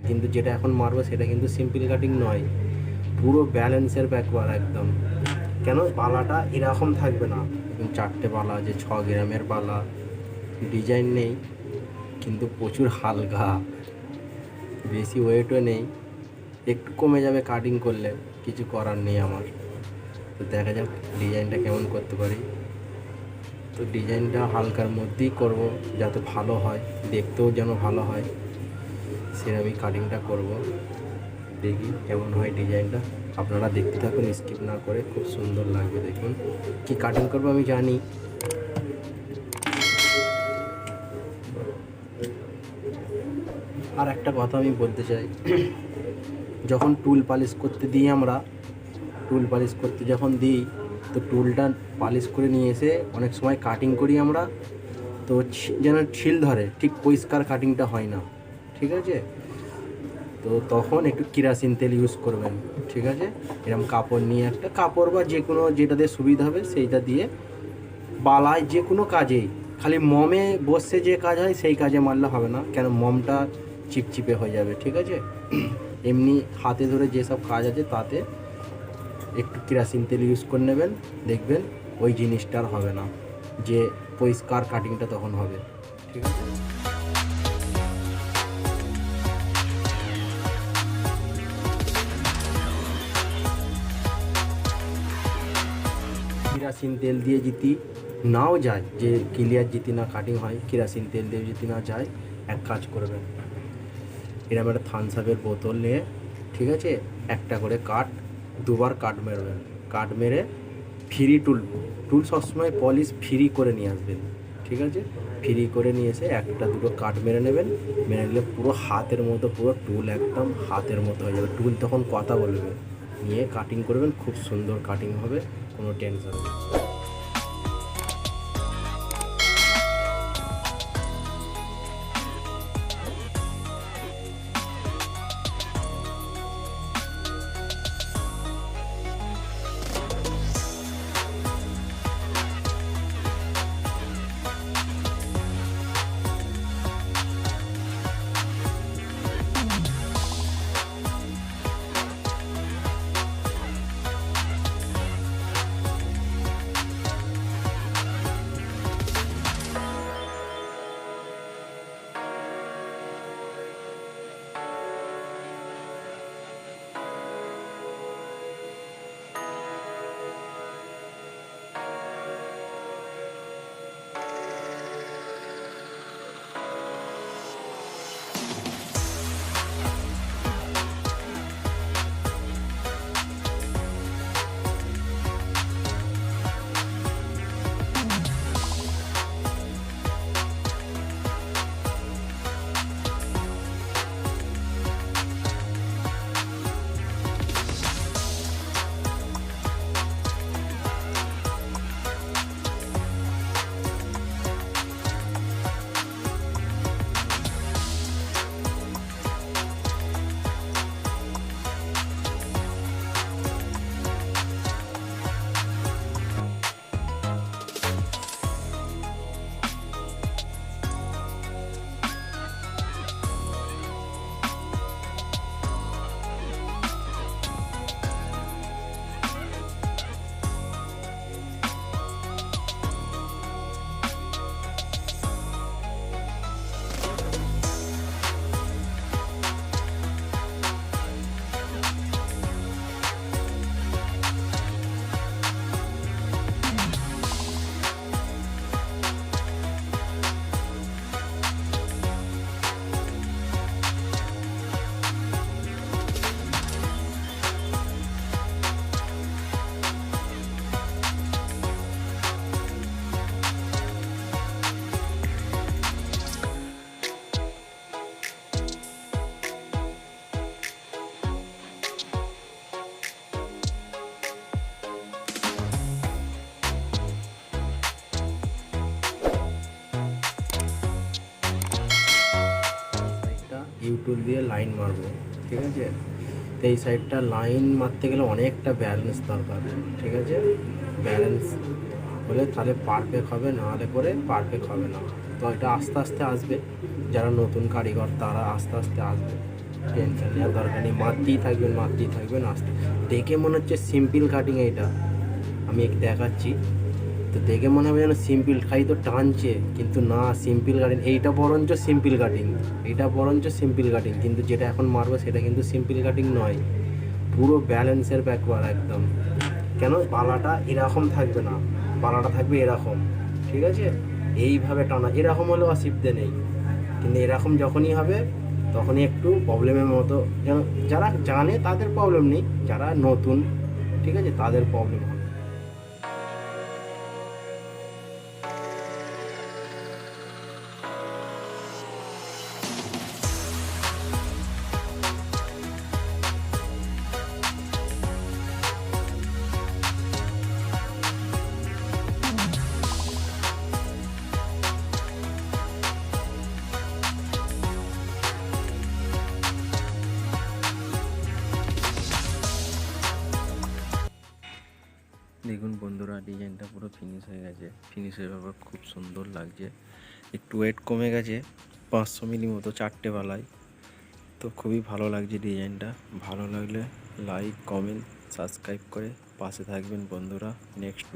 কিন্তু যেটা এখন মারবো সেটা কিন্তু সিম্পল কাটিং নয়, পুরো ব্যালেন্সের ব্যাকবার একদম। কেন বালাটা এরকম থাকবে না, 4টে বালা যে 6 গ্রামের বালা, ডিজাইন নেই কিন্তু প্রচুর হালকা, বেশি ওয়েটও নেই, একটু কমে যাবে কাটিং করলে, কিছু করার নেই আমার। তো দেখা যাক ডিজাইনটা কেমন করতে পারি। তো ডিজাইনটা হালকার মধ্যেই করব যাতে ভালো হয়, দেখতেও যেন ভালো হয়, সেরকমই কাটিংটা করব। দেখি কেমন হয় ডিজাইনটা, আপনারা দেখতে থাকুন স্কিপ না করে, খুব সুন্দর লাগবে। দেখুন কি কাটিং করবো আমি জানি। আর একটা কথা আমি বলতে চাই, যখন টুল পালিশ করতে দিই আমরা, টুল পালিশ করতে যখন দিই, তো টুলটা পালিশ করে নিয়ে এসে অনেক সময় কাটিং করি আমরা, তো যেন ছিল ধরে, ঠিক পরিষ্কার কাটিংটা হয় না, ঠিক আছে? তো তখন একটু কেরোসিন তেল ইউজ করবেন, ঠিক আছে? এরকম কাপড় নিয়ে, একটা কাপড় বা যে কোনো যেটা দিয়ে সুবিধা হবে সেইটা দিয়ে, বালায় যে কোনো কাজেই, খালি মমে বসে যে কাজ হয় সেই কাজে মারলে হবে না, কেন মমটা চিপচিপে হয়ে যাবে, ঠিক আছে? এমনি হাতে ধরে যেসব কাজ আছে তাতে একটু কেরোসিন তেল ইউজ করে নেবেন, দেখবেন ওই জিনিসটা আর হবে না, যে পরিষ্কার কাটিংটা তখন হবে, ঠিক আছে? কেরোসিন তেল দিয়ে যদি নাও যায়, যে ক্লিয়ার যদি না কাটিং হয়, কেরোসিন তেল দিয়ে যদি না যায়, এক কাজ করবেন, এরকম একটা থামস আপের বোতল নিয়ে, ঠিক আছে, একটা করে দুবার কাট মেরবেন, কাট মেরে ফ্রি টুল সবসময় পলিশ ফ্রি করে নিয়ে আসবেন, ঠিক আছে? ফ্রি করে নিয়ে এসে একটা দুটো কাট মেরে নেবেন, মেরে নিলে পুরো হাতের মতো, পুরো টুল একদম হাতের মতো হয়ে যাবে, টুল তখন কথা বলবে, নিয়ে কাটিং করবেন, খুব সুন্দর কাটিং হবে, কোনো টেনশন নেই। ইউটুল দিয়ে লাইন মারবো, ঠিক আছে? তো এই সাইডটা লাইন মারতে গেলে অনেকটা ব্যালেন্স দরকার, ঠিক আছে? ব্যালেন্স হলে তাহলে পারফেক্ট হবে, নাহলে করে পারফেক্ট হবে না। তো এটা আস্তে আস্তে আসবে, যারা নতুন কারিগর তারা আস্তে আস্তে আসবে, টেনশন নেওয়ার দরকার নেই, মারতেই থাকবেন আস্তে। দেখে মনে হচ্ছে সিম্পল কাটিং এইটা, আমি দেখাচ্ছি, তো দেখে মনে হবে যেন সিম্পল, খাই তো টানছে, কিন্তু না সিম্পল কাটিং এইটা, বরঞ্চ সিম্পল কাটিং, কিন্তু যেটা এখন মারবো সেটা কিন্তু সিম্পল কাটিং নয়, পুরো ব্যালেন্সের ব্যাপার একদম। কেন বালাটা এরকম থাকবে না, বালাটা থাকবে এরকম, ঠিক আছে, এইভাবে টানা, এরকম হলেও অসুবিধে নেই, কিন্তু এরকম যখনই হবে তখনই একটু প্রবলেমের মতো, যেন যারা জানে তাদের প্রবলেম নেই, যারা নতুন, ঠিক আছে, তাদের প্রবলেম হবে। দেখুন বন্ধুরা, ডিজাইনটা পুরো ফিনিশ হয়ে গেছে, ফিনিশ হয়ে ব্যাপার খুব সুন্দর লাগছে। একটু ওয়েট কমে গেছে 500 মিলি মতো 4টে বালাই, তো খুবই ভালো লাগছে ডিজাইনটা। ভালো লাগলে লাইক, কমেন্ট, সাবস্ক্রাইব করে পাশে থাকবেন বন্ধুরা। নেক্সট